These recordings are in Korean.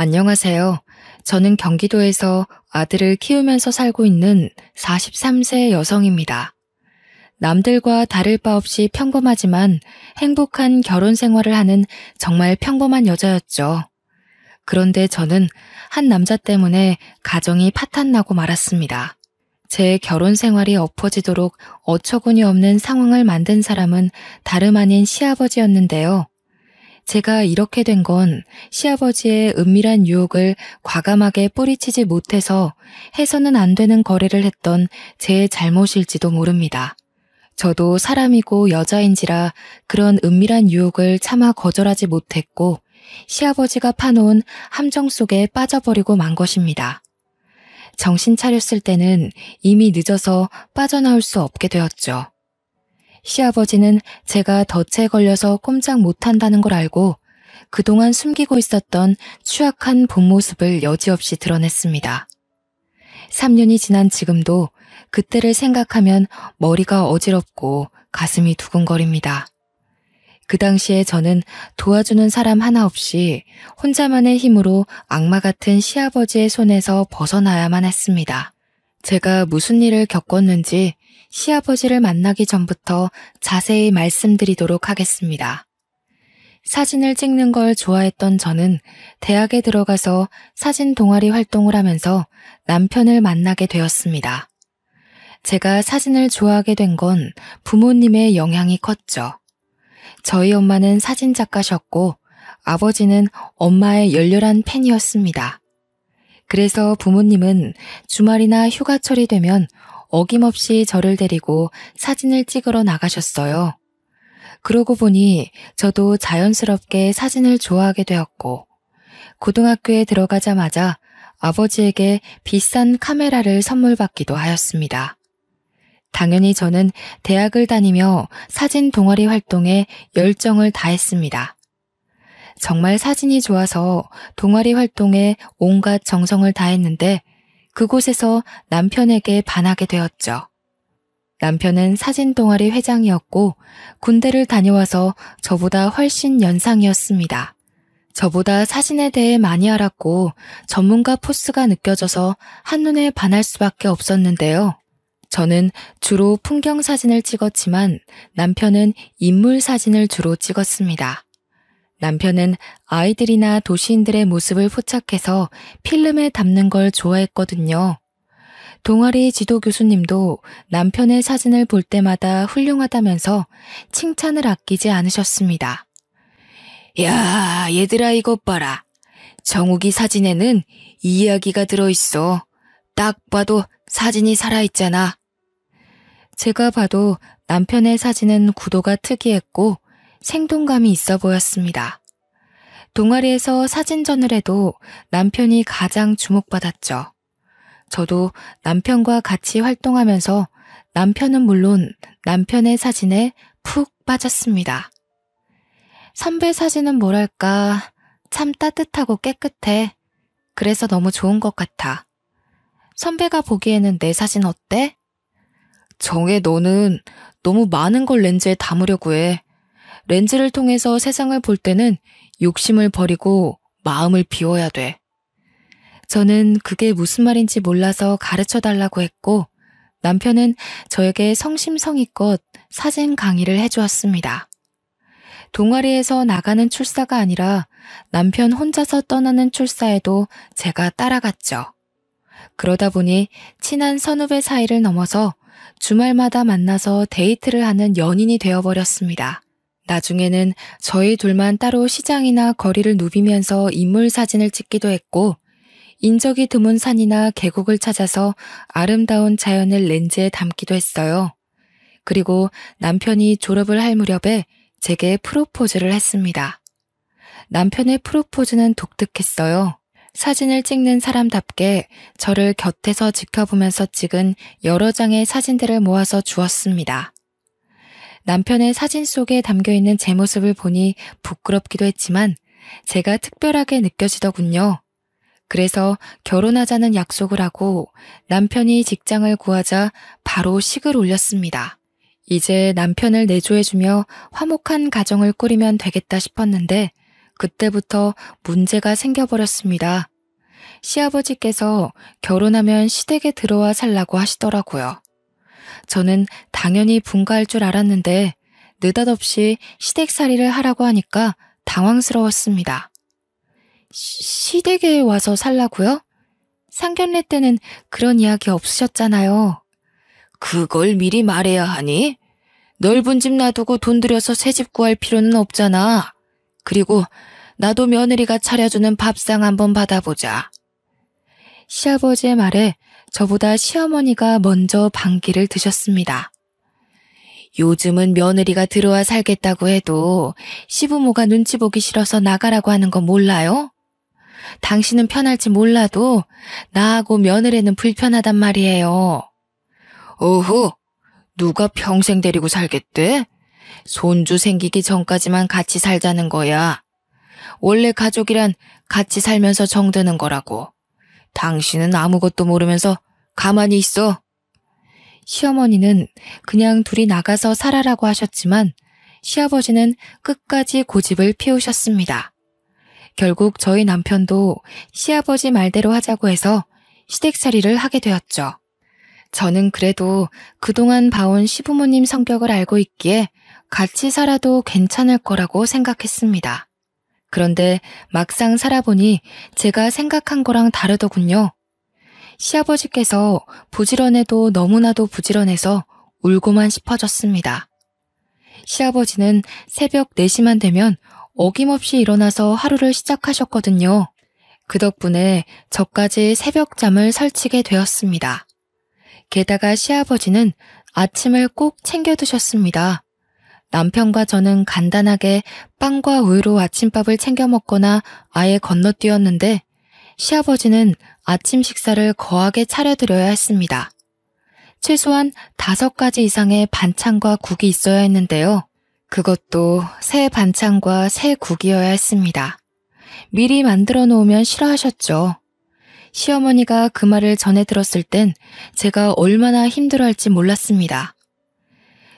안녕하세요. 저는 경기도에서 아들을 키우면서 살고 있는 43세 여성입니다. 남들과 다를 바 없이 평범하지만 행복한 결혼 생활을 하는 정말 평범한 여자였죠. 그런데 저는 한 남자 때문에 가정이 파탄나고 말았습니다. 제 결혼 생활이 엎어지도록 어처구니 없는 상황을 만든 사람은 다름 아닌 시아버지였는데요. 제가 이렇게 된 건 시아버지의 은밀한 유혹을 과감하게 뿌리치지 못해서 해서는 안 되는 거래를 했던 제 잘못일지도 모릅니다. 저도 사람이고 여자인지라 그런 은밀한 유혹을 차마 거절하지 못했고 시아버지가 파놓은 함정 속에 빠져버리고 만 것입니다. 정신 차렸을 때는 이미 늦어서 빠져나올 수 없게 되었죠. 시아버지는 제가 덫에 걸려서 꼼짝 못한다는 걸 알고 그동안 숨기고 있었던 취약한 본 모습을 여지없이 드러냈습니다. 3년이 지난 지금도 그때를 생각하면 머리가 어지럽고 가슴이 두근거립니다. 그 당시에 저는 도와주는 사람 하나 없이 혼자만의 힘으로 악마 같은 시아버지의 손에서 벗어나야만 했습니다. 제가 무슨 일을 겪었는지 시아버지를 만나기 전부터 자세히 말씀드리도록 하겠습니다. 사진을 찍는 걸 좋아했던 저는 대학에 들어가서 사진 동아리 활동을 하면서 남편을 만나게 되었습니다. 제가 사진을 좋아하게 된 건 부모님의 영향이 컸죠. 저희 엄마는 사진 작가셨고 아버지는 엄마의 열렬한 팬이었습니다. 그래서 부모님은 주말이나 휴가철이 되면 어김없이 저를 데리고 사진을 찍으러 나가셨어요. 그러고 보니 저도 자연스럽게 사진을 좋아하게 되었고 고등학교에 들어가자마자 아버지에게 비싼 카메라를 선물 받기도 하였습니다. 당연히 저는 대학을 다니며 사진 동아리 활동에 열정을 다했습니다. 정말 사진이 좋아서 동아리 활동에 온갖 정성을 다했는데 그곳에서 남편에게 반하게 되었죠. 남편은 사진 동아리 회장이었고 군대를 다녀와서 저보다 훨씬 연상이었습니다. 저보다 사진에 대해 많이 알았고 전문가 포스가 느껴져서 한눈에 반할 수밖에 없었는데요. 저는 주로 풍경 사진을 찍었지만 남편은 인물 사진을 주로 찍었습니다. 남편은 아이들이나 도시인들의 모습을 포착해서 필름에 담는 걸 좋아했거든요. 동아리 지도 교수님도 남편의 사진을 볼 때마다 훌륭하다면서 칭찬을 아끼지 않으셨습니다. 야, 얘들아 이것 봐라. 정욱이 사진에는 이 이야기가 들어있어. 딱 봐도 사진이 살아있잖아. 제가 봐도 남편의 사진은 구도가 특이했고 생동감이 있어 보였습니다. 동아리에서 사진전을 해도 남편이 가장 주목받았죠. 저도 남편과 같이 활동하면서 남편은 물론 남편의 사진에 푹 빠졌습니다. 선배 사진은 뭐랄까 참 따뜻하고 깨끗해. 그래서 너무 좋은 것 같아. 선배가 보기에는 내 사진 어때? 정혜 너는 너무 많은 걸 렌즈에 담으려고 해. 렌즈를 통해서 세상을 볼 때는 욕심을 버리고 마음을 비워야 돼. 저는 그게 무슨 말인지 몰라서 가르쳐 달라고 했고 남편은 저에게 성심성의껏 사진 강의를 해주었습니다. 동아리에서 나가는 출사가 아니라 남편 혼자서 떠나는 출사에도 제가 따라갔죠. 그러다 보니 친한 선후배 사이를 넘어서 주말마다 만나서 데이트를 하는 연인이 되어버렸습니다. 나중에는 저희 둘만 따로 시장이나 거리를 누비면서 인물 사진을 찍기도 했고 인적이 드문 산이나 계곡을 찾아서 아름다운 자연을 렌즈에 담기도 했어요. 그리고 남편이 졸업을 할 무렵에 제게 프로포즈를 했습니다. 남편의 프로포즈는 독특했어요. 사진을 찍는 사람답게 저를 곁에서 지켜보면서 찍은 여러 장의 사진들을 모아서 주었습니다. 남편의 사진 속에 담겨있는 제 모습을 보니 부끄럽기도 했지만 제가 특별하게 느껴지더군요. 그래서 결혼하자는 약속을 하고 남편이 직장을 구하자 바로 식을 올렸습니다. 이제 남편을 내조해주며 화목한 가정을 꾸리면 되겠다 싶었는데 그때부터 문제가 생겨버렸습니다. 시아버지께서 결혼하면 시댁에 들어와 살라고 하시더라고요. 저는 당연히 분가할 줄 알았는데 느닷없이 시댁살이를 하라고 하니까 당황스러웠습니다. 시댁에 와서 살라고요? 상견례 때는 그런 이야기 없으셨잖아요. 그걸 미리 말해야 하니? 넓은 집 놔두고 돈 들여서 새 집 구할 필요는 없잖아. 그리고 나도 며느리가 차려주는 밥상 한번 받아보자. 시아버지의 말에 저보다 시어머니가 먼저 반기를 드셨습니다. 요즘은 며느리가 들어와 살겠다고 해도 시부모가 눈치 보기 싫어서 나가라고 하는 거 몰라요? 당신은 편할지 몰라도 나하고 며느리는 불편하단 말이에요. 어허, 누가 평생 데리고 살겠대? 손주 생기기 전까지만 같이 살자는 거야. 원래 가족이란 같이 살면서 정드는 거라고. 당신은 아무것도 모르면서 가만히 있어. 시어머니는 그냥 둘이 나가서 살아라고 하셨지만 시아버지는 끝까지 고집을 피우셨습니다. 결국 저희 남편도 시아버지 말대로 하자고 해서 시댁살이를 하게 되었죠. 저는 그래도 그동안 봐온 시부모님 성격을 알고 있기에 같이 살아도 괜찮을 거라고 생각했습니다. 그런데 막상 살아보니 제가 생각한 거랑 다르더군요. 시아버지께서 부지런해도 너무나도 부지런해서 울고만 싶어졌습니다. 시아버지는 새벽 4시만 되면 어김없이 일어나서 하루를 시작하셨거든요. 그 덕분에 저까지 새벽잠을 설치게 되었습니다. 게다가 시아버지는 아침을 꼭 챙겨 드셨습니다. 남편과 저는 간단하게 빵과 우유로 아침밥을 챙겨 먹거나 아예 건너뛰었는데 시아버지는 아침 식사를 거하게 차려드려야 했습니다. 최소한 5가지 이상의 반찬과 국이 있어야 했는데요. 그것도 새 반찬과 새 국이어야 했습니다. 미리 만들어 놓으면 싫어하셨죠. 시어머니가 그 말을 전해 들었을 땐 제가 얼마나 힘들어할지 몰랐습니다.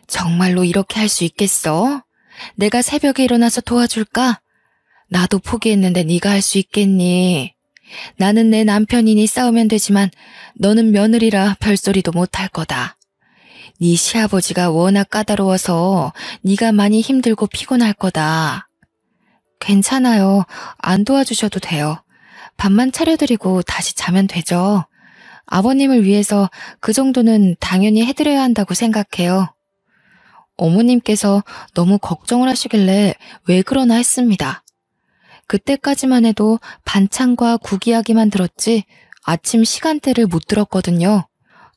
정말로 이렇게 할 수 있겠어? 내가 새벽에 일어나서 도와줄까? 나도 포기했는데 네가 할 수 있겠니? 나는 내 남편이니 싸우면 되지만 너는 며느리라 별소리도 못할 거다. 네 시아버지가 워낙 까다로워서 네가 많이 힘들고 피곤할 거다. 괜찮아요. 안 도와주셔도 돼요. 밥만 차려드리고 다시 자면 되죠. 아버님을 위해서 그 정도는 당연히 해드려야 한다고 생각해요. 어머님께서 너무 걱정을 하시길래 왜 그러나 했습니다. 그때까지만 해도 반찬과 국 이야기만 들었지 아침 시간대를 못 들었거든요.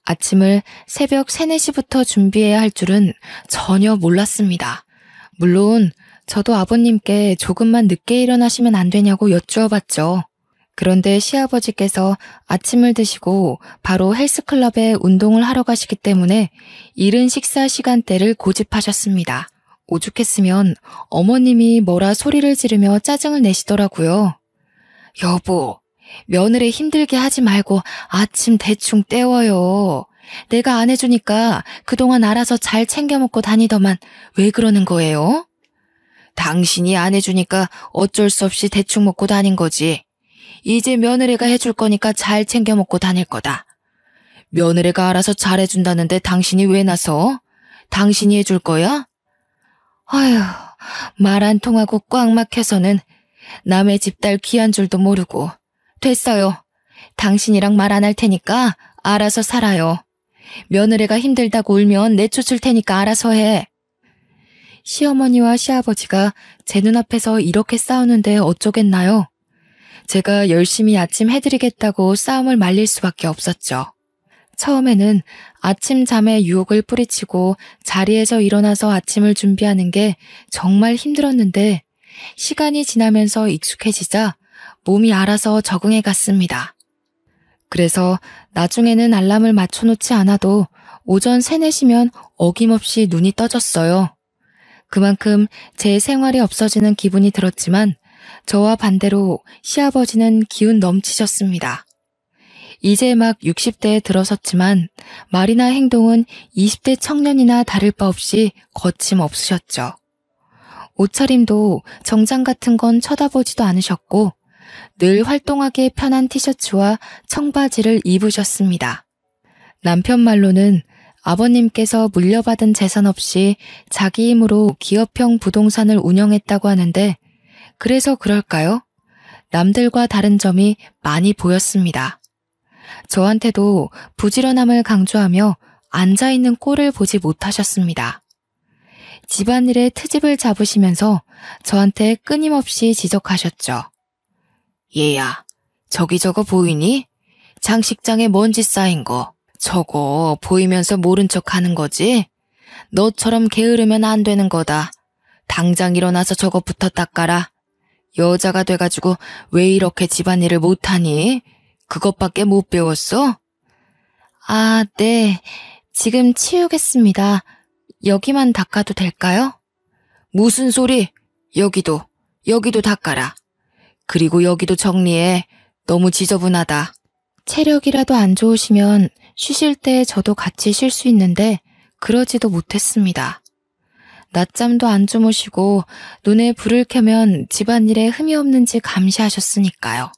아침을 새벽 3, 4시부터 준비해야 할 줄은 전혀 몰랐습니다. 물론 저도 아버님께 조금만 늦게 일어나시면 안 되냐고 여쭈어봤죠. 그런데 시아버지께서 아침을 드시고 바로 헬스클럽에 운동을 하러 가시기 때문에 이른 식사 시간대를 고집하셨습니다. 오죽했으면 어머님이 뭐라 소리를 지르며 짜증을 내시더라고요. 여보, 며느리 힘들게 하지 말고 아침 대충 때워요. 내가 안 해주니까 그동안 알아서 잘 챙겨 먹고 다니더만 왜 그러는 거예요? 당신이 안 해주니까 어쩔 수 없이 대충 먹고 다닌 거지. 이제 며느리가 해줄 거니까 잘 챙겨 먹고 다닐 거다. 며느리가 알아서 잘해준다는데 당신이 왜 나서? 당신이 해줄 거야? 아휴, 말 안 통하고 꽉 막혀서는 남의 집 딸 귀한 줄도 모르고. 됐어요. 당신이랑 말 안 할 테니까 알아서 살아요. 며느리가 힘들다고 울면 내쫓을 테니까 알아서 해. 시어머니와 시아버지가 제 눈앞에서 이렇게 싸우는데 어쩌겠나요? 제가 열심히 아침 해드리겠다고 싸움을 말릴 수밖에 없었죠. 처음에는 아침 잠에 유혹을 뿌리치고 자리에서 일어나서 아침을 준비하는 게 정말 힘들었는데 시간이 지나면서 익숙해지자 몸이 알아서 적응해 갔습니다. 그래서 나중에는 알람을 맞춰놓지 않아도 오전 3, 4시면 어김없이 눈이 떠졌어요. 그만큼 제 생활이 없어지는 기분이 들었지만 저와 반대로 시아버지는 기운 넘치셨습니다. 이제 막 60대에 들어섰지만 말이나 행동은 20대 청년이나 다를 바 없이 거침없으셨죠. 옷차림도 정장 같은 건 쳐다보지도 않으셨고 늘 활동하기에 편한 티셔츠와 청바지를 입으셨습니다. 남편 말로는 아버님께서 물려받은 재산 없이 자기 힘으로 기업형 부동산을 운영했다고 하는데 그래서 그럴까요? 남들과 다른 점이 많이 보였습니다. 저한테도 부지런함을 강조하며 앉아있는 꼴을 보지 못하셨습니다. 집안일에 트집을 잡으시면서 저한테 끊임없이 지적하셨죠. 얘야, 저기 저거 보이니? 장식장에 먼지 쌓인 거. 저거 보이면서 모른 척 하는 거지? 너처럼 게으르면 안 되는 거다. 당장 일어나서 저것부터 닦아라. 여자가 돼가지고 왜 이렇게 집안일을 못하니? 그것밖에 못 배웠어? 아, 네. 지금 치우겠습니다. 여기만 닦아도 될까요? 무슨 소리? 여기도 닦아라. 그리고 여기도 정리해. 너무 지저분하다. 체력이라도 안 좋으시면 쉬실 때 저도 같이 쉴 수 있는데 그러지도 못했습니다. 낮잠도 안 주무시고 눈에 불을 켜면 집안일에 흠이 없는지 감시하셨으니까요.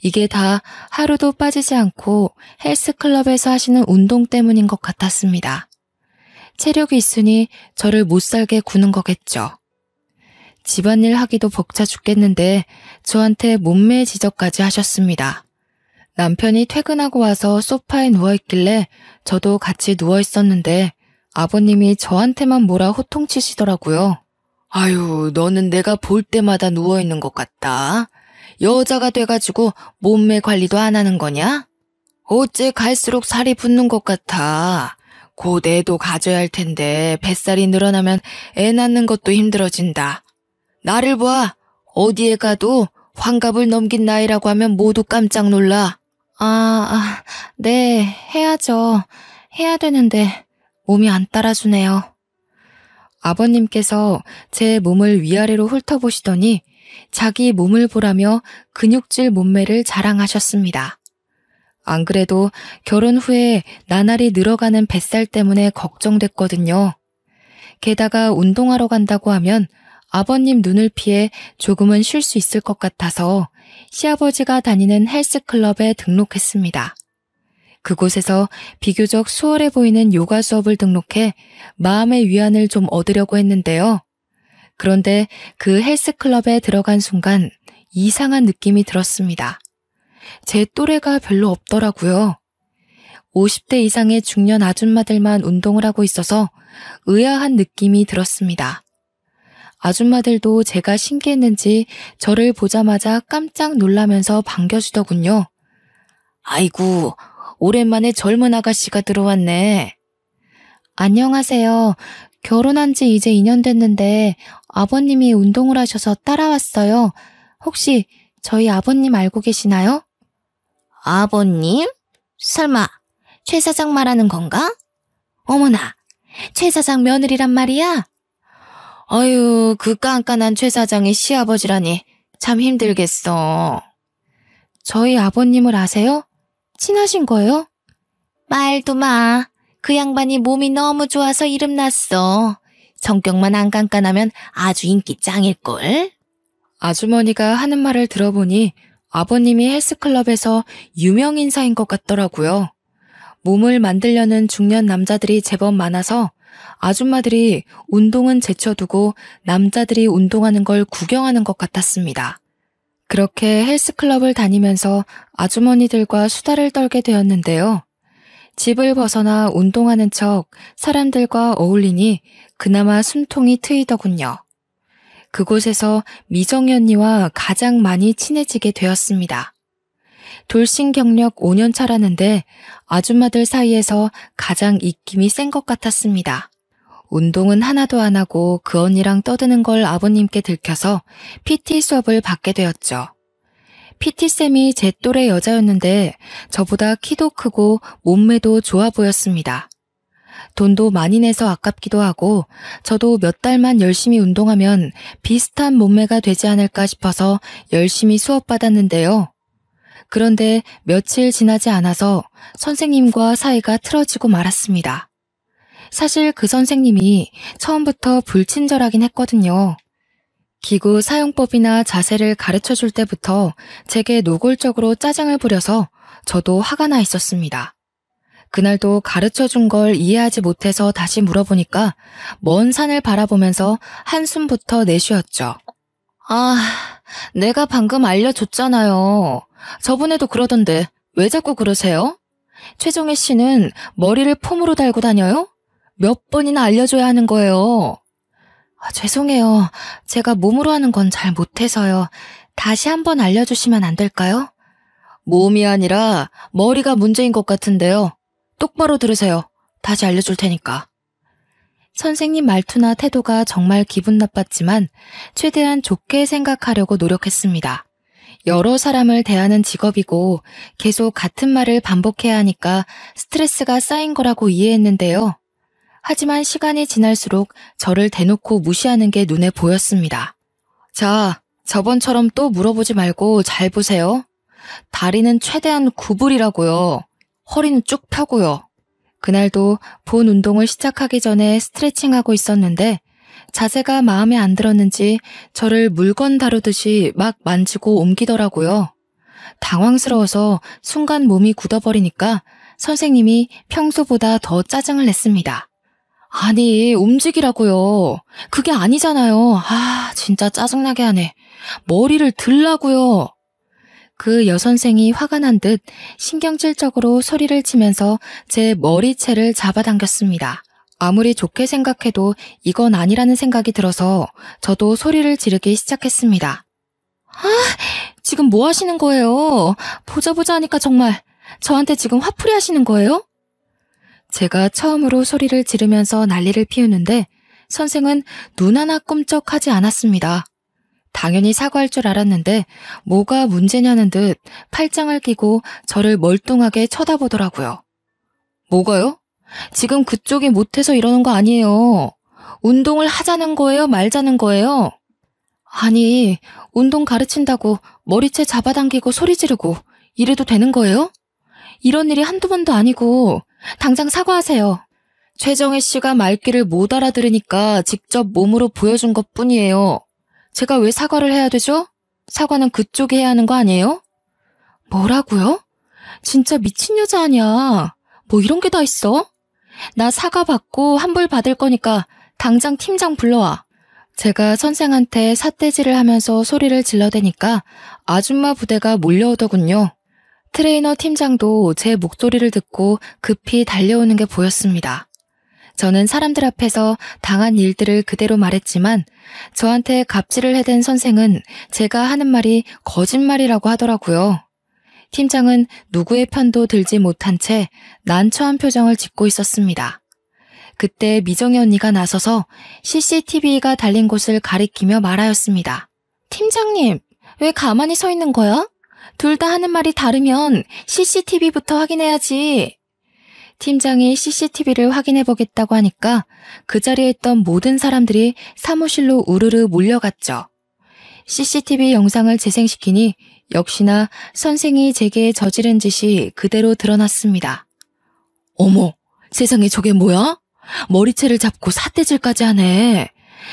이게 다 하루도 빠지지 않고 헬스클럽에서 하시는 운동 때문인 것 같았습니다. 체력이 있으니 저를 못살게 구는 거겠죠. 집안일 하기도 벅차 죽겠는데 저한테 몸매 지적까지 하셨습니다. 남편이 퇴근하고 와서 소파에 누워있길래 저도 같이 누워있었는데 아버님이 저한테만 뭐라 호통치시더라고요. 아유, 너는 내가 볼 때마다 누워있는 것 같다. 여자가 돼가지고 몸매 관리도 안 하는 거냐? 어째 갈수록 살이 붙는 것 같아. 곧 애도 가져야 할 텐데 뱃살이 늘어나면 애 낳는 것도 힘들어진다. 나를 봐. 어디에 가도 환갑을 넘긴 나이라고 하면 모두 깜짝 놀라. 네, 해야죠. 해야 되는데 몸이 안 따라주네요. 아버님께서 제 몸을 위아래로 훑어보시더니 자기 몸을 보라며 근육질 몸매를 자랑하셨습니다. 안 그래도 결혼 후에 나날이 늘어가는 뱃살 때문에 걱정됐거든요. 게다가 운동하러 간다고 하면 아버님 눈을 피해 조금은 쉴 수 있을 것 같아서 시아버지가 다니는 헬스클럽에 등록했습니다. 그곳에서 비교적 수월해 보이는 요가 수업을 등록해 마음의 위안을 좀 얻으려고 했는데요. 그런데 그 헬스클럽에 들어간 순간 이상한 느낌이 들었습니다. 제 또래가 별로 없더라고요. 50대 이상의 중년 아줌마들만 운동을 하고 있어서 의아한 느낌이 들었습니다. 아줌마들도 제가 신기했는지 저를 보자마자 깜짝 놀라면서 반겨주더군요. 아이고, 오랜만에 젊은 아가씨가 들어왔네. 안녕하세요. 결혼한 지 이제 2년 됐는데 아버님이 운동을 하셔서 따라왔어요. 혹시 저희 아버님 알고 계시나요? 아버님? 설마 최 사장 말하는 건가? 어머나, 최 사장 며느리란 말이야? 아유, 그 깐깐한 최 사장의 시아버지라니 참 힘들겠어. 저희 아버님을 아세요? 친하신 거예요? 말도 마. 그 양반이 몸이 너무 좋아서 이름났어. 성격만 안 깐깐하면 아주 인기 짱일걸? 아주머니가 하는 말을 들어보니 아버님이 헬스클럽에서 유명 인사인 것 같더라고요. 몸을 만들려는 중년 남자들이 제법 많아서 아줌마들이 운동은 제쳐두고 남자들이 운동하는 걸 구경하는 것 같았습니다. 그렇게 헬스클럽을 다니면서 아주머니들과 수다를 떨게 되었는데요. 집을 벗어나 운동하는 척 사람들과 어울리니 그나마 숨통이 트이더군요. 그곳에서 미정이 언니와 가장 많이 친해지게 되었습니다. 돌싱 경력 5년 차라는데 아줌마들 사이에서 가장 입김이 센 것 같았습니다. 운동은 하나도 안 하고 그 언니랑 떠드는 걸 아버님께 들켜서 PT 수업을 받게 되었죠. PT쌤이 제 또래 여자였는데 저보다 키도 크고 몸매도 좋아 보였습니다. 돈도 많이 내서 아깝기도 하고 저도 몇 달만 열심히 운동하면 비슷한 몸매가 되지 않을까 싶어서 열심히 수업받았는데요. 그런데 며칠 지나지 않아서 선생님과 사이가 틀어지고 말았습니다. 사실 그 선생님이 처음부터 불친절하긴 했거든요. 기구 사용법이나 자세를 가르쳐 줄 때부터 제게 노골적으로 짜증을 부려서 저도 화가 나 있었습니다. 그날도 가르쳐 준 걸 이해하지 못해서 다시 물어보니까 먼 산을 바라보면서 한숨부터 내쉬었죠. 아, 내가 방금 알려줬잖아요. 저번에도 그러던데 왜 자꾸 그러세요? 최정혜 씨는 머리를 폼으로 달고 다녀요? 몇 번이나 알려줘야 하는 거예요. 죄송해요. 제가 몸으로 하는 건 잘 못해서요. 다시 한번 알려주시면 안 될까요? 몸이 아니라 머리가 문제인 것 같은데요. 똑바로 들으세요. 다시 알려줄 테니까. 선생님 말투나 태도가 정말 기분 나빴지만 최대한 좋게 생각하려고 노력했습니다. 여러 사람을 대하는 직업이고 계속 같은 말을 반복해야 하니까 스트레스가 쌓인 거라고 이해했는데요. 하지만 시간이 지날수록 저를 대놓고 무시하는 게 눈에 보였습니다. 자, 저번처럼 또 물어보지 말고 잘 보세요. 다리는 최대한 구부리라고요. 허리는 쭉 펴고요. 그날도 본 운동을 시작하기 전에 스트레칭하고 있었는데 자세가 마음에 안 들었는지 저를 물건 다루듯이 막 만지고 옮기더라고요. 당황스러워서 순간 몸이 굳어버리니까 선생님이 평소보다 더 짜증을 냈습니다. 아니, 움직이라고요. 그게 아니잖아요. 진짜 짜증나게 하네. 머리를 들라고요. 그 여선생이 화가 난 듯 신경질적으로 소리를 치면서 제 머리채를 잡아당겼습니다. 아무리 좋게 생각해도 이건 아니라는 생각이 들어서 저도 소리를 지르기 시작했습니다. 지금 뭐 하시는 거예요? 보자 하니까 정말 저한테 지금 화풀이 하시는 거예요? 제가 처음으로 소리를 지르면서 난리를 피우는데 선생은 눈 하나 꿈쩍하지 않았습니다. 당연히 사과할 줄 알았는데 뭐가 문제냐는 듯 팔짱을 끼고 저를 멀뚱하게 쳐다보더라고요. 뭐가요? 지금 그쪽이 못해서 이러는 거 아니에요. 운동을 하자는 거예요? 말자는 거예요? 아니, 운동 가르친다고 머리채 잡아당기고 소리 지르고 이래도 되는 거예요? 이런 일이 한두 번도 아니고 당장 사과하세요. 최정혜 씨가 말귀를 못 알아들으니까 직접 몸으로 보여준 것뿐이에요. 제가 왜 사과를 해야 되죠? 사과는 그쪽이 해야 하는 거 아니에요? 뭐라고요? 진짜 미친 여자 아니야. 뭐 이런 게 다 있어? 나 사과 받고 환불 받을 거니까 당장 팀장 불러와. 제가 선생한테 삿대질을 하면서 소리를 질러대니까 아줌마 부대가 몰려오더군요. 트레이너 팀장도 제 목소리를 듣고 급히 달려오는 게 보였습니다. 저는 사람들 앞에서 당한 일들을 그대로 말했지만 저한테 갑질을 해댄 선생은 제가 하는 말이 거짓말이라고 하더라고요. 팀장은 누구의 편도 들지 못한 채 난처한 표정을 짓고 있었습니다. 그때 미정희 언니가 나서서 CCTV가 달린 곳을 가리키며 말하였습니다. 팀장님, 왜 가만히 서 있는 거야? 둘 다 하는 말이 다르면 CCTV부터 확인해야지. 팀장이 CCTV를 확인해보겠다고 하니까 그 자리에 있던 모든 사람들이 사무실로 우르르 몰려갔죠. CCTV 영상을 재생시키니 역시나 선생이 제게 저지른 짓이 그대로 드러났습니다. 어머, 세상에 저게 뭐야? 머리채를 잡고 삿대질까지 하네.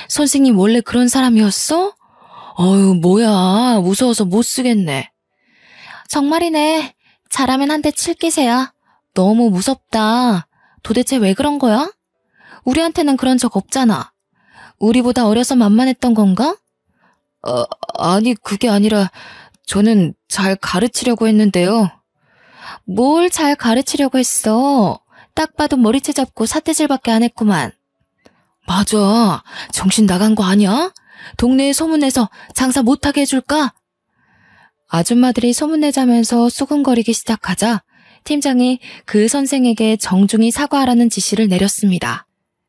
선생님 원래 그런 사람이었어? 어휴, 뭐야, 무서워서 못 쓰겠네. 정말이네. 잘하면 한 대 칠 기세야. 너무 무섭다. 도대체 왜 그런 거야? 우리한테는 그런 적 없잖아. 우리보다 어려서 만만했던 건가? 아니, 그게 아니라 저는 잘 가르치려고 했는데요. 뭘 잘 가르치려고 했어? 딱 봐도 머리채 잡고 삿대질밖에 안 했구만. 맞아. 정신 나간 거 아니야? 동네에 소문내서 장사 못하게 해줄까? 아줌마들이 소문내자면서 수근거리기 시작하자 팀장이 그 선생에게 정중히 사과하라는 지시를 내렸습니다.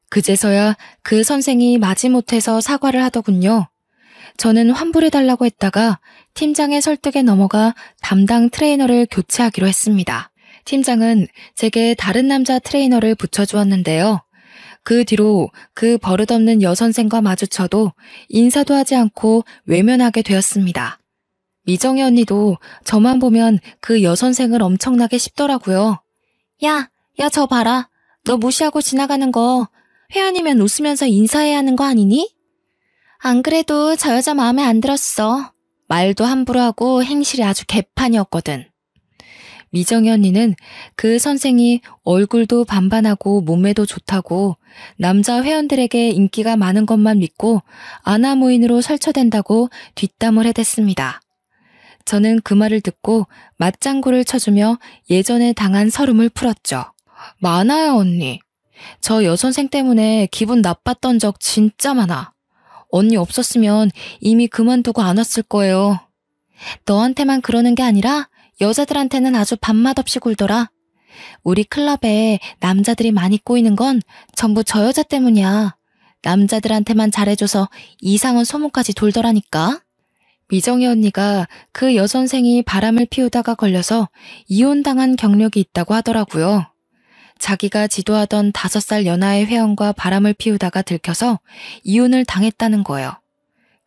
그제서야 그 선생이 마지못해서 사과를 하더군요. 저는 환불해달라고 했다가 팀장의 설득에 넘어가 담당 트레이너를 교체하기로 했습니다. 팀장은 제게 다른 남자 트레이너를 붙여주었는데요. 그 뒤로 그 버릇없는 여선생과 마주쳐도 인사도 하지 않고 외면하게 되었습니다. 미정희 언니도 저만 보면 그 여선생을 엄청나게 씹더라고요. 야, 저 봐라. 너 무시하고 지나가는 거 회원이면 웃으면서 인사해야 하는 거 아니니? 안 그래도 저 여자 마음에 안 들었어. 말도 함부로 하고 행실이 아주 개판이었거든. 미정이 언니는 그 선생이 얼굴도 반반하고 몸매도 좋다고 남자 회원들에게 인기가 많은 것만 믿고 아나무인으로 설쳐댄다고 뒷담을 해댔습니다. 저는 그 말을 듣고 맞장구를 쳐주며 예전에 당한 서름을 풀었죠. 많아요, 언니. 저 여선생 때문에 기분 나빴던 적 진짜 많아. 언니 없었으면 이미 그만두고 안 왔을 거예요. 너한테만 그러는 게 아니라 여자들한테는 아주 밥맛 없이 굴더라. 우리 클럽에 남자들이 많이 꼬이는 건 전부 저 여자 때문이야. 남자들한테만 잘해줘서 이상한 소문까지 돌더라니까. 미정희 언니가 그 여선생이 바람을 피우다가 걸려서 이혼당한 경력이 있다고 하더라고요. 자기가 지도하던 5살 연하의 회원과 바람을 피우다가 들켜서 이혼을 당했다는 거예요.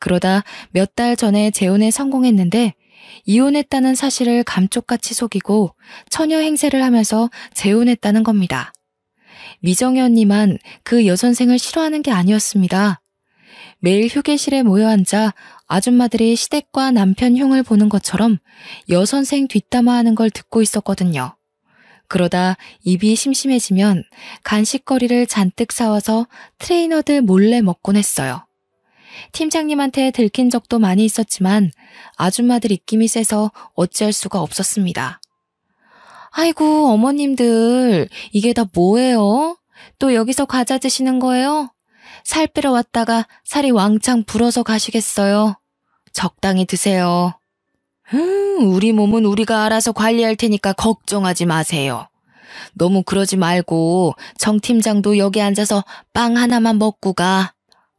그러다 몇 달 전에 재혼에 성공했는데 이혼했다는 사실을 감쪽같이 속이고 처녀 행세를 하면서 재혼했다는 겁니다. 미정희 언니만 그 여선생을 싫어하는 게 아니었습니다. 매일 휴게실에 모여 앉아 아줌마들이 시댁과 남편 흉을 보는 것처럼 여선생 뒷담화하는 걸 듣고 있었거든요. 그러다 입이 심심해지면 간식거리를 잔뜩 사와서 트레이너들 몰래 먹곤 했어요. 팀장님한테 들킨 적도 많이 있었지만 아줌마들 입김이 세서 어찌할 수가 없었습니다. 아이고 어머님들 이게 다 뭐예요? 또 여기서 과자 드시는 거예요? 살 빼러 왔다가 살이 왕창 불어서 가시겠어요. 적당히 드세요. 우리 몸은 우리가 알아서 관리할 테니까 걱정하지 마세요. 너무 그러지 말고 정 팀장도 여기 앉아서 빵 하나만 먹고 가.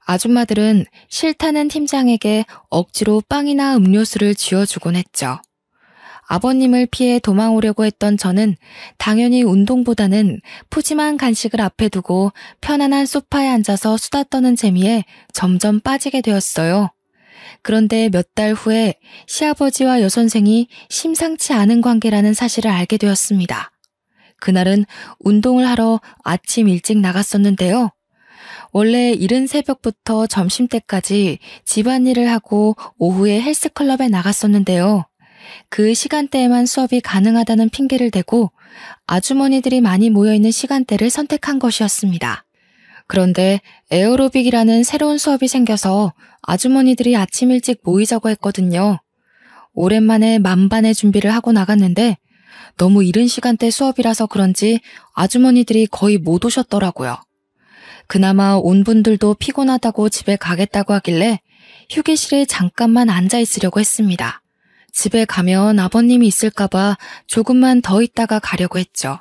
아줌마들은 싫다는 팀장에게 억지로 빵이나 음료수를 쥐어주곤 했죠. 아버님을 피해 도망오려고 했던 저는 당연히 운동보다는 푸짐한 간식을 앞에 두고 편안한 소파에 앉아서 수다 떠는 재미에 점점 빠지게 되었어요. 그런데 몇 달 후에 시아버지와 여선생이 심상치 않은 관계라는 사실을 알게 되었습니다. 그날은 운동을 하러 아침 일찍 나갔었는데요. 원래 이른 새벽부터 점심때까지 집안일을 하고 오후에 헬스클럽에 나갔었는데요. 그 시간대에만 수업이 가능하다는 핑계를 대고 아주머니들이 많이 모여있는 시간대를 선택한 것이었습니다. 그런데 에어로빅이라는 새로운 수업이 생겨서 아주머니들이 아침 일찍 모이자고 했거든요. 오랜만에 만반의 준비를 하고 나갔는데 너무 이른 시간대 수업이라서 그런지 아주머니들이 거의 못 오셨더라고요. 그나마 온 분들도 피곤하다고 집에 가겠다고 하길래 휴게실에 잠깐만 앉아 있으려고 했습니다. 집에 가면 아버님이 있을까봐 조금만 더 있다가 가려고 했죠.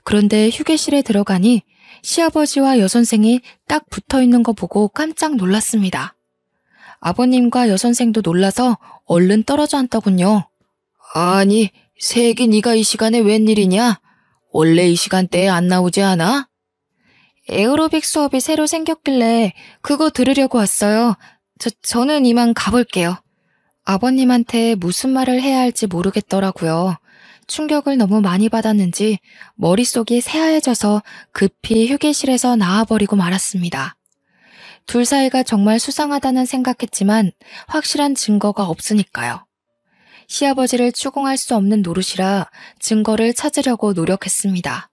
그런데 휴게실에 들어가니 시아버지와 여선생이 딱 붙어있는 거 보고 깜짝 놀랐습니다. 아버님과 여선생도 놀라서 얼른 떨어져 앉더군요. 아니, 새애기 네가 이 시간에 웬일이냐? 원래 이 시간대에 안 나오지 않아? 에어로빅 수업이 새로 생겼길래 그거 들으려고 왔어요. 저는 이만 가볼게요. 아버님한테 무슨 말을 해야 할지 모르겠더라고요. 충격을 너무 많이 받았는지 머릿속이 새하얘져서 급히 휴게실에서 나와버리고 말았습니다. 둘 사이가 정말 수상하다는 생각했지만 확실한 증거가 없으니까요. 시아버지를 추궁할 수 없는 노릇이라 증거를 찾으려고 노력했습니다.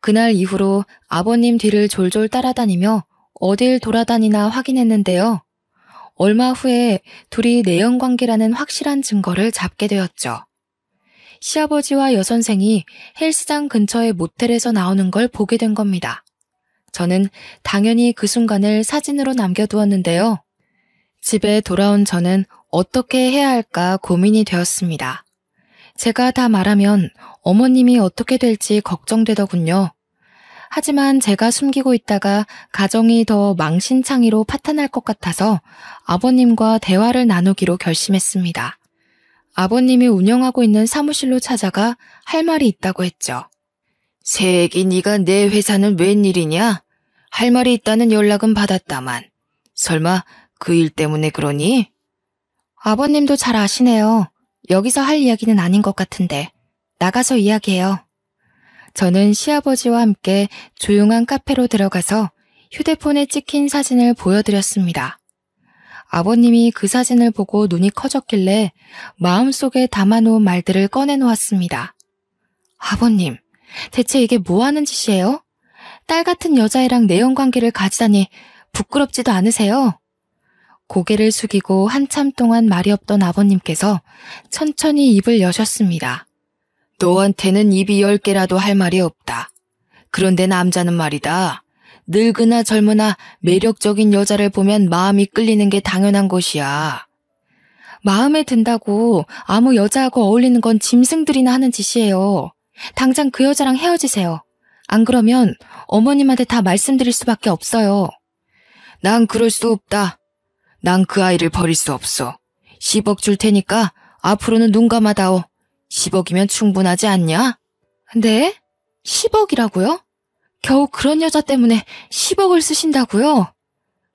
그날 이후로 아버님 뒤를 졸졸 따라다니며 어딜 돌아다니나 확인했는데요. 얼마 후에 둘이 내연관계라는 확실한 증거를 잡게 되었죠. 시아버지와 여선생이 헬스장 근처의 모텔에서 나오는 걸 보게 된 겁니다. 저는 당연히 그 순간을 사진으로 남겨두었는데요. 집에 돌아온 저는 어떻게 해야 할까 고민이 되었습니다. 제가 다 말하면 어머님이 어떻게 될지 걱정되더군요. 하지만 제가 숨기고 있다가 가정이 더 망신창이로 파탄날 것 같아서 아버님과 대화를 나누기로 결심했습니다. 아버님이 운영하고 있는 사무실로 찾아가 할 말이 있다고 했죠. 새애기 네가 내 회사는 웬일이냐? 할 말이 있다는 연락은 받았다만. 설마 그 일 때문에 그러니? 아버님도 잘 아시네요. 여기서 할 이야기는 아닌 것 같은데. 나가서 이야기해요. 저는 시아버지와 함께 조용한 카페로 들어가서 휴대폰에 찍힌 사진을 보여드렸습니다. 아버님이 그 사진을 보고 눈이 커졌길래 마음속에 담아놓은 말들을 꺼내놓았습니다. 아버님, 대체 이게 뭐 하는 짓이에요? 딸 같은 여자애랑 내연관계를 가지다니 부끄럽지도 않으세요? 고개를 숙이고 한참 동안 말이 없던 아버님께서 천천히 입을 여셨습니다. 너한테는 입이 10개라도 할 말이 없다. 그런데 남자는 말이다. 늙으나 젊으나 매력적인 여자를 보면 마음이 끌리는 게 당연한 것이야. 마음에 든다고 아무 여자하고 어울리는 건 짐승들이나 하는 짓이에요. 당장 그 여자랑 헤어지세요. 안 그러면 어머님한테 다 말씀드릴 수밖에 없어요. 난 그럴 수 없다. 난 그 아이를 버릴 수 없어. 10억 줄 테니까 앞으로는 눈 감아다오. 10억이면 충분하지 않냐? 네? 10억이라고요? 겨우 그런 여자 때문에 10억을 쓰신다고요?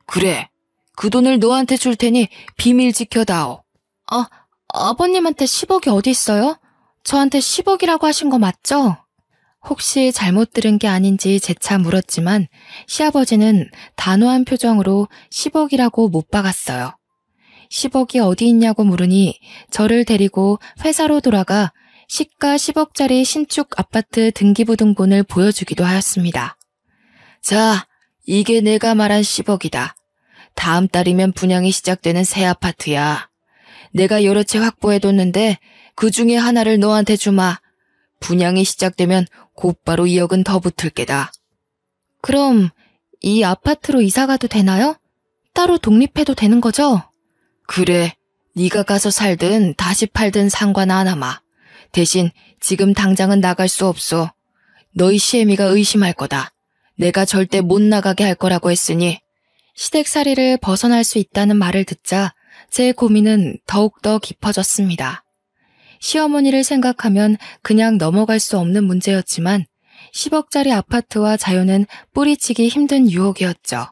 그래. 그 돈을 너한테 줄 테니 비밀 지켜다오. 아버님한테 10억이 어디 있어요? 저한테 10억이라고 하신 거 맞죠? 혹시 잘못 들은 게 아닌지 재차 물었지만 시아버지는 단호한 표정으로 10억이라고 못 박았어요. 10억이 어디 있냐고 물으니 저를 데리고 회사로 돌아가 시가 10억짜리 신축 아파트 등기부등본을 보여주기도 하였습니다. 자, 이게 내가 말한 10억이다. 다음 달이면 분양이 시작되는 새 아파트야. 내가 여러 채 확보해뒀는데 그 중에 하나를 너한테 주마. 분양이 시작되면 곧바로 2억은 더 붙을 게다. 그럼 이 아파트로 이사가도 되나요? 따로 독립해도 되는 거죠? 그래, 네가 가서 살든 다시 팔든 상관 안 하마. 대신 지금 당장은 나갈 수 없어. 너희 시애미가 의심할 거다. 내가 절대 못 나가게 할 거라고 했으니. 시댁살이를 벗어날 수 있다는 말을 듣자 제 고민은 더욱더 깊어졌습니다. 시어머니를 생각하면 그냥 넘어갈 수 없는 문제였지만 10억짜리 아파트와 자유는 뿌리치기 힘든 유혹이었죠.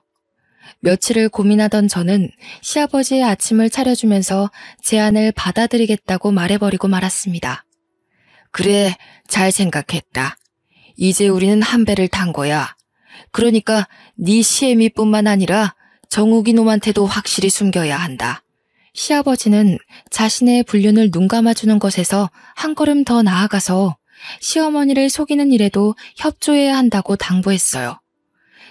며칠을 고민하던 저는 시아버지의 아침을 차려주면서 제안을 받아들이겠다고 말해버리고 말았습니다. 그래, 잘 생각했다. 이제 우리는 한 배를 탄 거야. 그러니까 네 시애미뿐만 아니라 정욱이 놈한테도 확실히 숨겨야 한다. 시아버지는 자신의 불륜을 눈감아주는 것에서 한 걸음 더 나아가서 시어머니를 속이는 일에도 협조해야 한다고 당부했어요.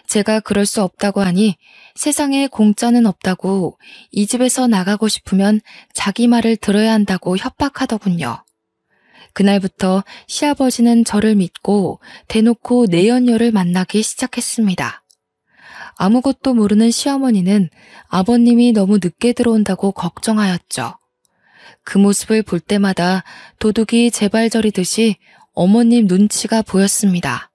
제가 그럴 수 없다고 하니 세상에 공짜는 없다고 이 집에서 나가고 싶으면 자기 말을 들어야 한다고 협박하더군요. 그날부터 시아버지는 저를 믿고 대놓고 내연녀를 만나기 시작했습니다. 아무것도 모르는 시어머니는 아버님이 너무 늦게 들어온다고 걱정하였죠. 그 모습을 볼 때마다 도둑이 재발저리듯이 어머님 눈치가 보였습니다.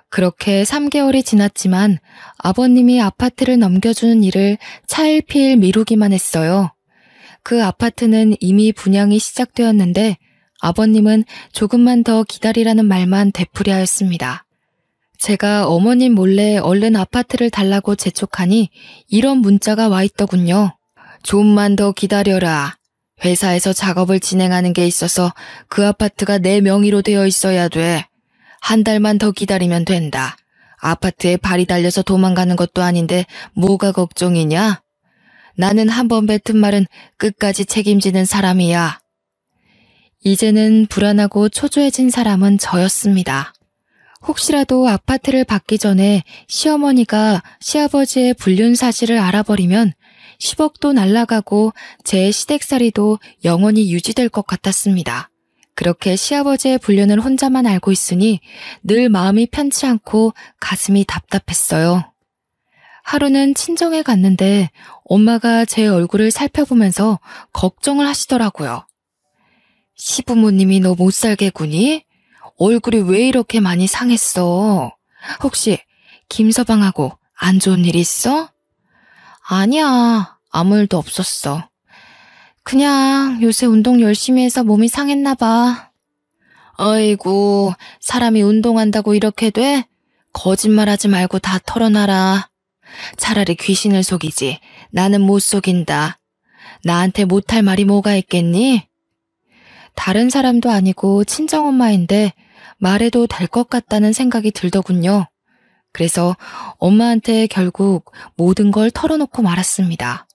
그렇게 3개월이 지났지만 아버님이 아파트를 넘겨주는 일을 차일피일 미루기만 했어요. 그 아파트는 이미 분양이 시작되었는데 아버님은 조금만 더 기다리라는 말만 되풀이하였습니다. 제가 어머님 몰래 얼른 아파트를 달라고 재촉하니 이런 문자가 와 있더군요. 좀만 더 기다려라. 회사에서 작업을 진행하는 게 있어서 그 아파트가 내 명의로 되어 있어야 돼. 한 달만 더 기다리면 된다. 아파트에 발이 달려서 도망가는 것도 아닌데 뭐가 걱정이냐? 나는 한번 뱉은 말은 끝까지 책임지는 사람이야. 이제는 불안하고 초조해진 사람은 저였습니다. 혹시라도 아파트를 받기 전에 시어머니가 시아버지의 불륜 사실을 알아버리면 10억도 날아가고 제 시댁살이도 영원히 유지될 것 같았습니다. 그렇게 시아버지의 불륜을 혼자만 알고 있으니 늘 마음이 편치 않고 가슴이 답답했어요. 하루는 친정에 갔는데 엄마가 제 얼굴을 살펴보면서 걱정을 하시더라고요. 시부모님이 너 못 살게 구니? 얼굴이 왜 이렇게 많이 상했어? 혹시 김서방하고 안 좋은 일 있어? 아니야, 아무 일도 없었어. 그냥 요새 운동 열심히 해서 몸이 상했나 봐. 아이고, 사람이 운동한다고 이렇게 돼? 거짓말하지 말고 다 털어놔라. 차라리 귀신을 속이지. 나는 못 속인다. 나한테 못할 말이 뭐가 있겠니? 다른 사람도 아니고 친정엄마인데 말해도 될 것 같다는 생각이 들더군요. 그래서 엄마한테 결국 모든 걸 털어놓고 말았습니다.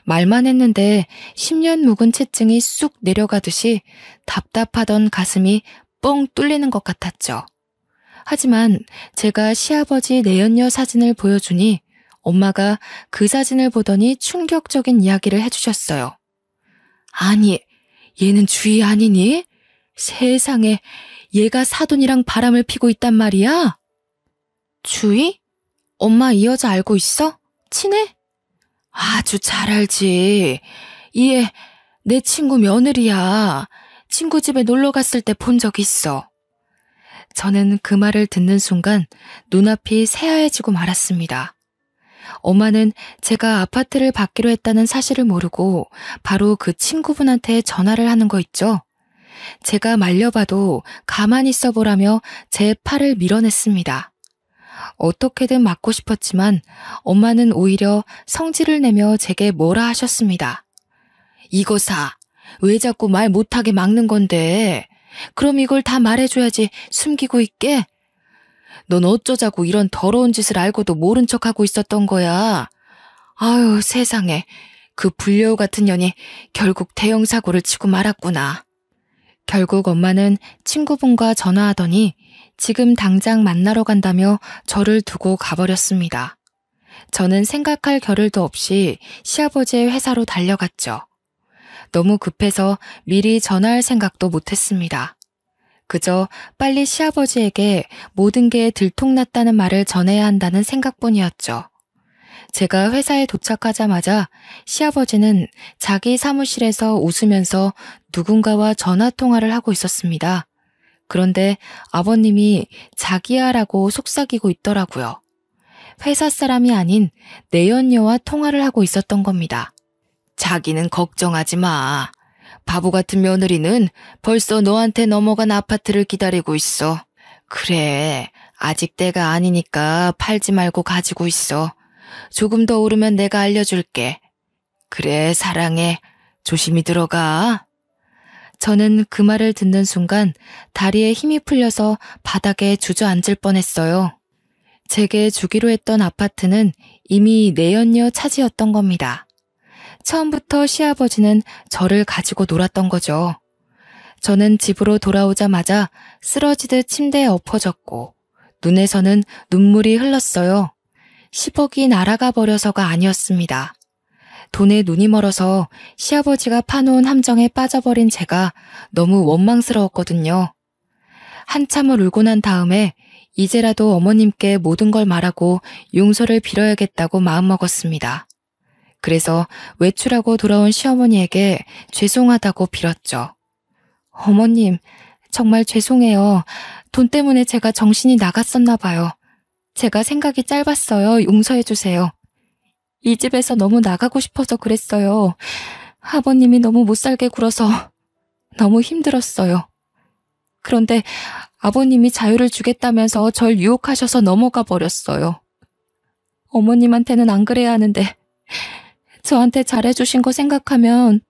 말만 했는데 10년 묵은 채증이 쑥 내려가듯이 답답하던 가슴이 뻥 뚫리는 것 같았죠. 하지만 제가 시아버지 내연녀 사진을 보여주니 엄마가 그 사진을 보더니 충격적인 이야기를 해주셨어요. 아니, 얘는 주희 아니니? 세상에, 얘가 사돈이랑 바람을 피고 있단 말이야? 주희? 엄마 이 여자 알고 있어? 친해? 아주 잘 알지. 얘 내 친구 며느리야. 친구 집에 놀러 갔을 때 본 적 있어. 저는 그 말을 듣는 순간 눈앞이 새하얘지고 말았습니다. 엄마는 제가 아파트를 받기로 했다는 사실을 모르고 바로 그 친구분한테 전화를 하는 거 있죠. 제가 말려봐도 가만히 있어보라며 제 팔을 밀어냈습니다. 어떻게든 맞고 싶었지만 엄마는 오히려 성질을 내며 제게 뭐라 하셨습니다. 이거사, 왜 자꾸 말 못하게 막는 건데? 그럼 이걸 다 말해줘야지 숨기고 있게? 넌 어쩌자고 이런 더러운 짓을 알고도 모른 척하고 있었던 거야. 아유, 세상에. 그 불려우 같은 년이 결국 대형 사고를 치고 말았구나. 결국 엄마는 친구분과 전화하더니 지금 당장 만나러 간다며 저를 두고 가버렸습니다. 저는 생각할 겨를도 없이 시아버지의 회사로 달려갔죠. 너무 급해서 미리 전화할 생각도 못했습니다. 그저 빨리 시아버지에게 모든 게 들통났다는 말을 전해야 한다는 생각뿐이었죠. 제가 회사에 도착하자마자 시아버지는 자기 사무실에서 웃으면서 누군가와 전화통화를 하고 있었습니다. 그런데 아버님이 자기야라고 속삭이고 있더라고요. 회사 사람이 아닌 내연녀와 통화를 하고 있었던 겁니다. 자기는 걱정하지 마. 바보 같은 며느리는 벌써 너한테 넘어간 아파트를 기다리고 있어. 그래, 아직 때가 아니니까 팔지 말고 가지고 있어. 조금 더 오르면 내가 알려줄게. 그래, 사랑해. 조심히 들어가. 저는 그 말을 듣는 순간 다리에 힘이 풀려서 바닥에 주저앉을 뻔했어요. 제게 주기로 했던 아파트는 이미 내연녀 차지였던 겁니다. 처음부터 시아버지는 저를 가지고 놀았던 거죠. 저는 집으로 돌아오자마자 쓰러지듯 침대에 엎어졌고 눈에서는 눈물이 흘렀어요. 10억이 날아가 버려서가 아니었습니다. 돈에 눈이 멀어서 시아버지가 파놓은 함정에 빠져버린 제가 너무 원망스러웠거든요. 한참을 울고 난 다음에 이제라도 어머님께 모든 걸 말하고 용서를 빌어야겠다고 마음먹었습니다. 그래서 외출하고 돌아온 시어머니에게 죄송하다고 빌었죠. 어머님, 정말 죄송해요. 돈 때문에 제가 정신이 나갔었나 봐요. 제가 생각이 짧았어요. 용서해 주세요. 이 집에서 너무 나가고 싶어서 그랬어요. 아버님이 너무 못살게 굴어서 너무 힘들었어요. 그런데 아버님이 자유를 주겠다면서 절 유혹하셔서 넘어가 버렸어요. 어머님한테는 안 그래야 하는데 저한테 잘해주신 거 생각하면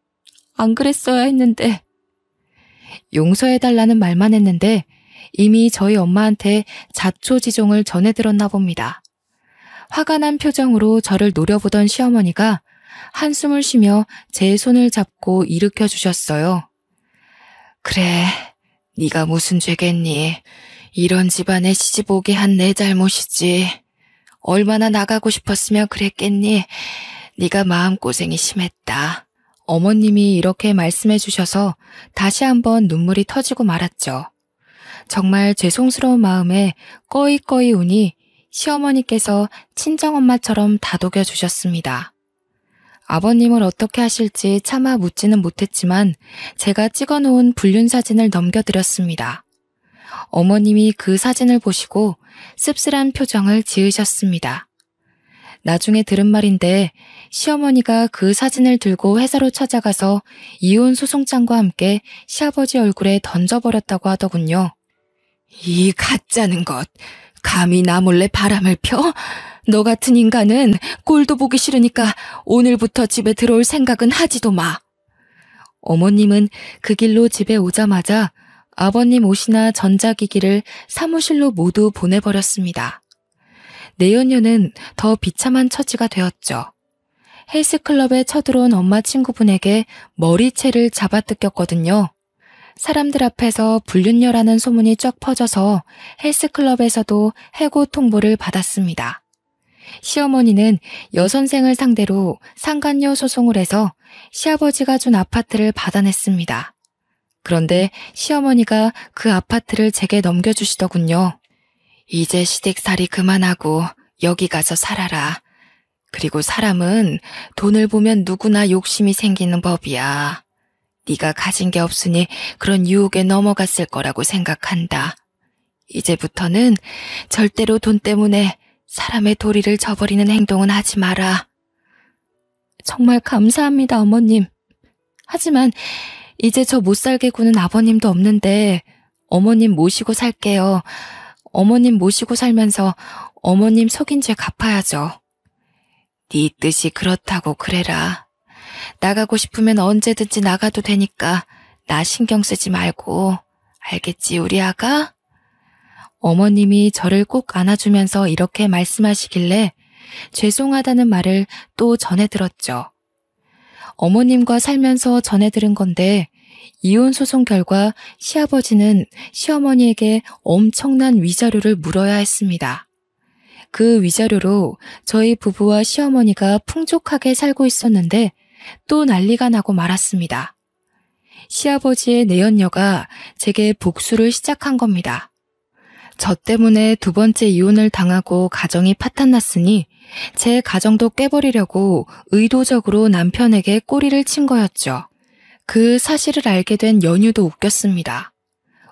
안 그랬어야 했는데. 용서해달라는 말만 했는데 이미 저희 엄마한테 자초지종을 전해들었나 봅니다. 화가 난 표정으로 저를 노려보던 시어머니가 한숨을 쉬며 제 손을 잡고 일으켜 주셨어요. 그래, 네가 무슨 죄겠니? 이런 집안에 시집 오게 한 내 잘못이지. 얼마나 나가고 싶었으면 그랬겠니? 네가 마음고생이 심했다. 어머님이 이렇게 말씀해 주셔서 다시 한번 눈물이 터지고 말았죠. 정말 죄송스러운 마음에 꺼이꺼이 우니 시어머니께서 친정엄마처럼 다독여 주셨습니다. 아버님을 어떻게 하실지 차마 묻지는 못했지만 제가 찍어놓은 불륜사진을 넘겨드렸습니다. 어머님이 그 사진을 보시고 씁쓸한 표정을 지으셨습니다. 나중에 들은 말인데 시어머니가 그 사진을 들고 회사로 찾아가서 이혼 소송장과 함께 시아버지 얼굴에 던져버렸다고 하더군요. 이 가짜는 것, 감히 나 몰래 바람을 펴? 너 같은 인간은 꼴도 보기 싫으니까 오늘부터 집에 들어올 생각은 하지도 마. 어머님은 그 길로 집에 오자마자 아버님 옷이나 전자기기를 사무실로 모두 보내버렸습니다. 내연녀는 더 비참한 처지가 되었죠. 헬스클럽에 쳐들어온 엄마 친구분에게 머리채를 잡아뜯겼거든요. 사람들 앞에서 불륜녀라는 소문이 쫙 퍼져서 헬스클럽에서도 해고 통보를 받았습니다. 시어머니는 여선생을 상대로 상간녀 소송을 해서 시아버지가 준 아파트를 받아냈습니다. 그런데 시어머니가 그 아파트를 제게 넘겨주시더군요. 이제 시댁살이 그만하고 여기 가서 살아라. 그리고 사람은 돈을 보면 누구나 욕심이 생기는 법이야. 네가 가진 게 없으니 그런 유혹에 넘어갔을 거라고 생각한다. 이제부터는 절대로 돈 때문에 사람의 도리를 저버리는 행동은 하지 마라. 정말 감사합니다, 어머님. 하지만 이제 저 못 살게 구는 아버님도 없는데 어머님 모시고 살게요. 어머님 모시고 살면서 어머님 속인 죄 갚아야죠. 네 뜻이 그렇다고 그래라. 나가고 싶으면 언제든지 나가도 되니까 나 신경 쓰지 말고. 알겠지, 우리 아가? 어머님이 저를 꼭 안아주면서 이렇게 말씀하시길래 죄송하다는 말을 또 전해 들었죠. 어머님과 살면서 전해 들은 건데 이혼 소송 결과 시아버지는 시어머니에게 엄청난 위자료를 물어야 했습니다. 그 위자료로 저희 부부와 시어머니가 풍족하게 살고 있었는데 또 난리가 나고 말았습니다. 시아버지의 내연녀가 제게 복수를 시작한 겁니다. 저 때문에 두 번째 이혼을 당하고 가정이 파탄났으니 제 가정도 깨버리려고 의도적으로 남편에게 꼬리를 친 거였죠. 그 사실을 알게 된 연유도 웃겼습니다.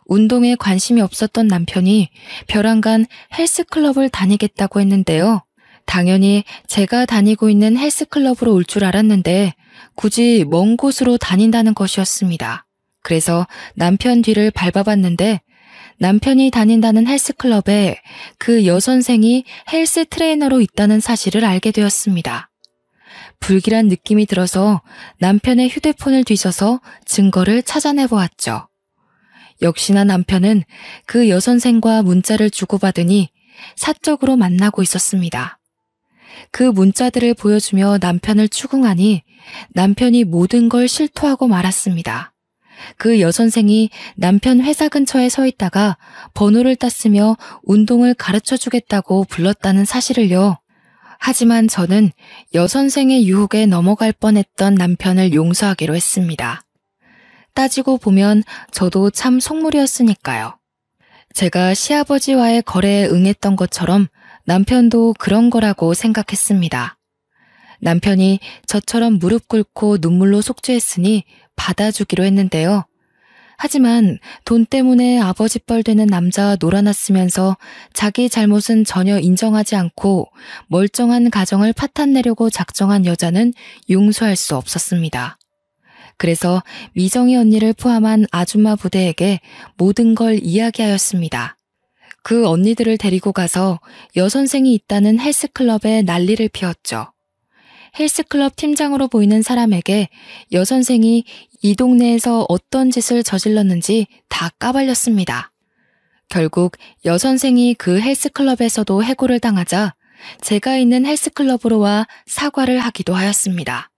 운동에 관심이 없었던 남편이 벼랑간 헬스클럽을 다니겠다고 했는데요. 당연히 제가 다니고 있는 헬스클럽으로 올 줄 알았는데 굳이 먼 곳으로 다닌다는 것이었습니다. 그래서 남편 뒤를 밟아봤는데 남편이 다닌다는 헬스클럽에 그 여선생이 헬스 트레이너로 있다는 사실을 알게 되었습니다. 불길한 느낌이 들어서 남편의 휴대폰을 뒤져서 증거를 찾아내보았죠. 역시나 남편은 그 여선생과 문자를 주고받으니 사적으로 만나고 있었습니다. 그 문자들을 보여주며 남편을 추궁하니 남편이 모든 걸 실토하고 말았습니다. 그 여선생이 남편 회사 근처에 서 있다가 번호를 땄으며 운동을 가르쳐주겠다고 불렀다는 사실을요. 하지만 저는 여선생의 유혹에 넘어갈 뻔했던 남편을 용서하기로 했습니다. 따지고 보면 저도 참 속물이었으니까요. 제가 시아버지와의 거래에 응했던 것처럼 남편도 그런 거라고 생각했습니다. 남편이 저처럼 무릎 꿇고 눈물로 속죄했으니 받아주기로 했는데요. 하지만 돈 때문에 아버지 뻘 되는 남자와 놀아났으면서 자기 잘못은 전혀 인정하지 않고 멀쩡한 가정을 파탄내려고 작정한 여자는 용서할 수 없었습니다. 그래서 미정이 언니를 포함한 아줌마 부대에게 모든 걸 이야기하였습니다. 그 언니들을 데리고 가서 여선생이 있다는 헬스클럽에 난리를 피웠죠. 헬스클럽 팀장으로 보이는 사람에게 여선생이 이 동네에서 어떤 짓을 저질렀는지 다 까발렸습니다. 결국 여선생이 그 헬스클럽에서도 해고를 당하자 제가 있는 헬스클럽으로 와 사과를 하기도 하였습니다.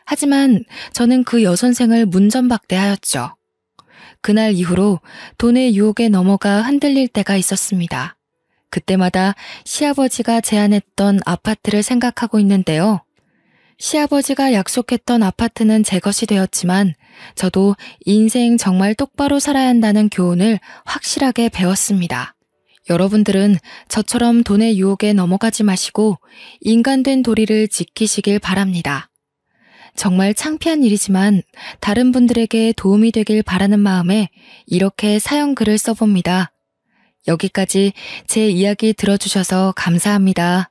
하지만 저는 그 여선생을 문전박대하였죠. 그날 이후로 돈의 유혹에 넘어가 흔들릴 때가 있었습니다. 그때마다 시아버지가 제안했던 아파트를 생각하고 있는데요. 시아버지가 약속했던 아파트는 제 것이 되었지만 저도 인생 정말 똑바로 살아야 한다는 교훈을 확실하게 배웠습니다. 여러분들은 저처럼 돈의 유혹에 넘어가지 마시고 인간된 도리를 지키시길 바랍니다. 정말 창피한 일이지만 다른 분들에게 도움이 되길 바라는 마음에 이렇게 사연글을 써봅니다. 여기까지 제 이야기 들어주셔서 감사합니다.